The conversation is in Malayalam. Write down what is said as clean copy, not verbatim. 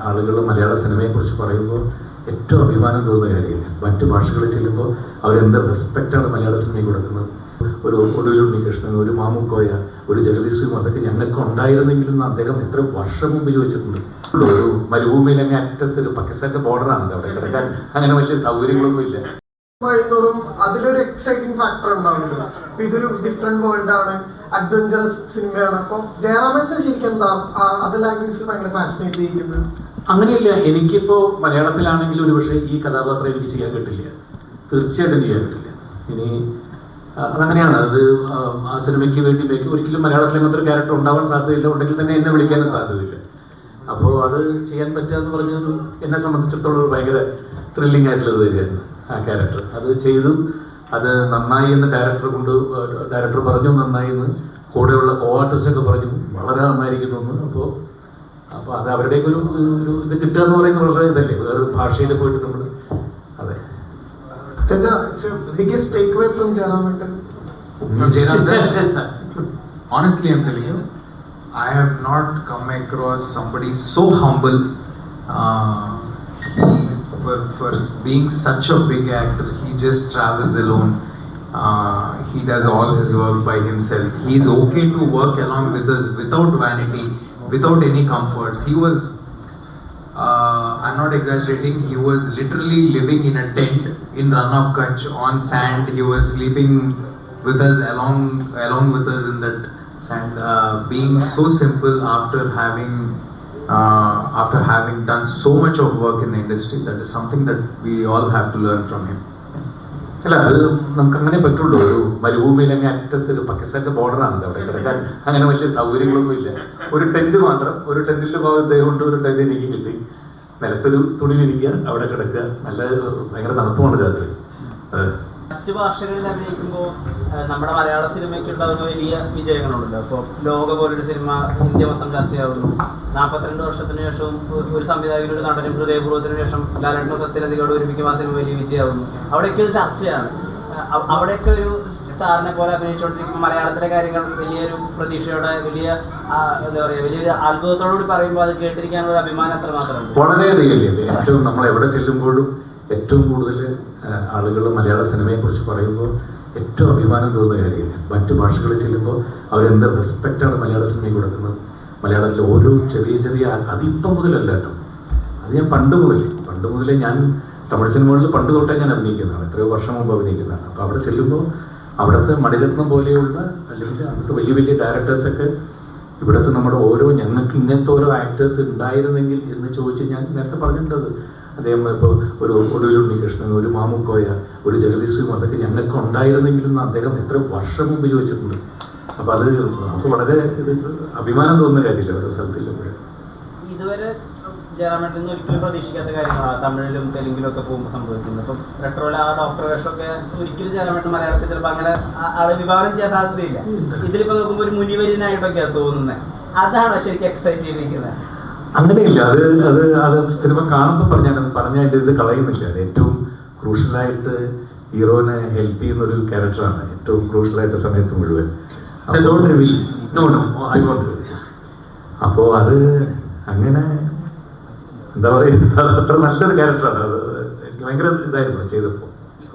ആളുകൾ മലയാള സിനിമയെക്കുറിച്ച് പറയുമ്പോൾ ഏറ്റവും അഭിമാനം തോന്നുന്ന കാര്യമില്ല. മറ്റു ഭാഷകളിൽ ചെല്ലുമ്പോൾ അവരെന്ത് റെസ്പെക്റ്റാണ് മലയാള സിനിമയിൽ കൊടുക്കുന്നത്. ഒരു ഒടുവിൽ ഉണ്ണികൃഷ്ണൻ, ഒരു മാമുക്കോയ, ഒരു ജഗദീശ്വരും അതൊക്കെ ഞങ്ങൾക്ക് ഉണ്ടായിരുന്നെങ്കിലും അദ്ദേഹം എത്ര വർഷം മുമ്പ് ചോദിച്ചിട്ടുണ്ട്. ഒരു മരുഭൂമിയിൽ അങ്ങ് അറ്റത്തൊരു പാകിസ്ഥാന്റെ ബോർഡറാണ് അവിടെ കിടക്കാൻ അങ്ങനെ വലിയ സൗകര്യങ്ങളൊന്നും ഇല്ല. അതിലൊരു എക്സൈറ്റിംഗ് ഫാക്ടർ ഉണ്ടാവുമല്ലോ. ഇതൊരു ഡിഫറെന്റ് വേൾഡ് ആണ്, അഡ്വഞ്ചറസ് സിനിമയാണ്. അപ്പം ജയറാമേട്ടന് ശരിക്കും എന്താ അത് ലാംഗ്വേജ് ഭയങ്കര ഫാസിനേറ്റ് ചെയ്യുന്നത്? അങ്ങനെയല്ല, എനിക്കിപ്പോ മലയാളത്തിലാണെങ്കിലും ഒരു പക്ഷേ ഈ കഥാപാത്രം എനിക്ക് ചെയ്യാൻ കിട്ടില്ല, തീർച്ചയായിട്ടും ചെയ്യാൻ കിട്ടില്ല. ഇനി അതങ്ങനെയാണ്. അത് ആ സിനിമയ്ക്ക് വേണ്ടി ഒരിക്കലും മലയാളത്തിൽ അങ്ങനത്തെ ഒരു ക്യാരക്ടർ ഉണ്ടാവാൻ സാധ്യതയില്ല, ഉണ്ടെങ്കിൽ തന്നെ എന്നെ വിളിക്കാനും സാധ്യതയില്ല. അപ്പോൾ അത് ചെയ്യാൻ പറ്റുക എന്ന് പറഞ്ഞൊരു എന്നെ സംബന്ധിച്ചിടത്തോളം ഒരു ഭയങ്കര ത്രില്ലിംഗ് ആയിട്ടുള്ളത് തന്നെയായിരുന്നു ആ ക്യാരക്ടർ. അത് ചെയ്തു, അത് നന്നായി എന്ന് ഡയറക്ടർ പറഞ്ഞു, നന്നായി എന്ന് കൂടെയുള്ള കോ ആർട്ടിസ്റ്റൊക്കെ പറഞ്ഞു വളരെ നന്നായിരിക്കുന്നു എന്ന്. അപ്പോൾ അത് അവരുടെയൊക്കെ ഒരു ഇത് കിട്ടുക എന്ന് പറയുന്നത് വളരെ ഇതല്ലേ, വേറൊരു ഭാഷയിൽ പോയിട്ട് നമ്മൾ. അതെ. biggest takeaway from Jayaraman? From Jayaraman sir, honestly I'm telling you, I have not come across somebody so humble. For being such a big actor, he just travels alone. He does all his work by himself. He is okay to work along with us without vanity, without any comforts. He was I'm not exaggerating, he was literally living in a tent in Rann of Kutch on sand. He was sleeping with us along with us in that sand, being so simple after having done so much of work in the industry. That is something that we all have to learn from him. അല്ല, അത് നമുക്ക് അങ്ങനെ പറ്റുള്ളൂ. ഒരു മരുഭൂമിയിൽ അങ്ങ് അറ്റത്തൊരു പാകിസ്ഥാന്റെ ബോർഡറാണ് അവിടെ കിടക്കാൻ അങ്ങനെ വലിയ സൗകര്യങ്ങളൊന്നും ഇല്ല. ഒരു ടെന്റ് മാത്രം, ഒരു ടെന്റിന്റെ ഭാഗത്ത് കൊണ്ട് ഒരു ടെന്റ് എനിക്ക് കിട്ടി. നിലത്തൊരു തുണിയിലിരിക്കുക, അവിടെ കിടക്കുക, നല്ല ഭയങ്കര തണുപ്പുമാണ് രാത്രി. മറ്റു ഭാഷകളിൽ അഭിനയിക്കുമ്പോൾ നമ്മുടെ മലയാള സിനിമയ്ക്ക് ഉണ്ടാകുന്ന വലിയ വിജയങ്ങളുണ്ടല്ലോ. അപ്പോൾ ലോക പോലൊരു സിനിമ ഇന്ത്യ മൊത്തം ചർച്ചയാവുന്നു. 42 വർഷത്തിന് ശേഷവും ഒരു സംവിധായകനും ഒരു നടനും ഹൃദയപൂർവ്വത്തിന് ശേഷം ലാലേട്ടനും സത്യനന്ദിയോട് ഒരുമിക്കും ആ സിനിമ വലിയ വിജയമാവുന്നു. അവിടെയൊക്കെ ഒരു ചർച്ചയാണ്. അവിടെയൊക്കെ ഒരു സ്റ്റാറിനെ പോലെ അഭിനയിച്ചുകൊണ്ടിരിക്കുമ്പോൾ മലയാളത്തിലെ കാര്യങ്ങൾ വലിയൊരു പ്രതീക്ഷയോടെ, വലിയ എന്താ പറയുക, വലിയൊരു അത്ഭുതത്തോടുകൂടി പറയുമ്പോൾ അത് കേട്ടിരിക്കാനുള്ള ഒരു അഭിമാനം എത്ര മാത്രമാണ്. വളരെയധികം. ഏറ്റവും നമ്മൾ എവിടെ ചെല്ലുമ്പോഴും ഏറ്റവും കൂടുതൽ ആളുകൾ മലയാള സിനിമയെക്കുറിച്ച് പറയുമ്പോൾ ഏറ്റവും അഭിമാനം തോന്നുന്ന കാര്യമില്ല. മറ്റു ഭാഷകളിൽ ചെല്ലുമ്പോൾ അവരെന്ത് റെസ്പെക്റ്റാണ് മലയാള സിനിമയിൽ കൊടുക്കുന്നത്. മലയാളത്തിലെ ഓരോ ചെറിയ അതിപ്പം മുതലല്ല കേട്ടോ, അത് ഞാൻ പണ്ട് മുതലേ ഞാൻ തമിഴ് സിനിമകളിൽ പണ്ട് തൊട്ടേ ഞാൻ അഭിനയിക്കുന്നതാണ്, എത്രയോ വർഷം മുമ്പ് അഭിനയിക്കുന്നതാണ്. അപ്പോൾ അവിടെ ചെല്ലുമ്പോൾ അവിടുത്തെ മണിരത്നം പോലെയുള്ള അല്ലെങ്കിൽ അവിടുത്തെ വലിയ ഡയറക്ടേഴ്സൊക്കെ ഇവിടുത്തെ നമ്മുടെ ഞങ്ങൾക്ക് ഇങ്ങനത്തെ ഓരോ ആക്ടേഴ്സ് ഉണ്ടായിരുന്നെങ്കിൽ എന്ന് ചോദിച്ച് ഞാൻ നേരത്തെ പറഞ്ഞിട്ടുള്ളത്. അദ്ദേഹം ഇപ്പോൾ ഒരു ഒടുവിൽ ഉണ്ണികൃഷ്ണൻ, ഒരു മാമുക്കോയ, ഒരു ജഗദീശ്വരും അതൊക്കെ ഞങ്ങൾക്ക് ഉണ്ടായിരുന്നെങ്കിലും അദ്ദേഹം എത്ര വർഷം മുമ്പ് ചോദിച്ചിട്ടുണ്ട്. അപ്പോൾ അത് നമുക്ക് വളരെ അഭിമാനം തോന്നുന്ന കാര്യമില്ല ഓരോ സ്ഥലത്തില്ലുമ്പോഴും. ഇതുവരെ ജയറാമേട്ടൻ ഒരിക്കലും പ്രതീക്ഷിക്കാത്ത കാര്യങ്ങളാണ് തമിഴിലും തെലുങ്കിലും ഒക്കെ പോകുമ്പോൾ സംഭവിക്കുന്നത്. അപ്പം റെട്രോയിലെ ആ ഡോക്ടർ വേഷമൊക്കെ ഒരിക്കലും ജയറാമേട്ടൻ മലയാളത്തിൽ ചിലപ്പോൾ അങ്ങനെ ആളെ വിഭാവനം ചെയ്യാൻ സാധ്യതയില്ല. ഇതിലിപ്പോൾ നോക്കുമ്പോൾ ഒരു മുനിവര്യനായിട്ടൊക്കെയാണ് തോന്നുന്നത്. അതാണ് ശരിക്കും എക്സൈറ്റ് ചെയ്തിരിക്കുന്നത്. അങ്ങനെയില്ല, അത് സിനിമ കാണുമ്പോൾ പറഞ്ഞാൽ ഇത് കളയുന്നില്ല. അത് ഏറ്റവും ക്രൂഷ്യലായിട്ട് ഹീറോനെ ഹെൽപ്പ് ചെയ്യുന്ന ഒരു ക്യാരക്ടറാണ് ഏറ്റവും ക്രൂഷ്യലായിട്ട് സമയത്ത് മുഴുവൻ. അപ്പോൾ അത് അങ്ങനെ എന്താ പറയുക, അത്ര നല്ലൊരു ക്യാരക്ടറാണ്. അത് എനിക്ക് ഭയങ്കര ഇതായിരുന്നു ചെയ്തപ്പോൾ.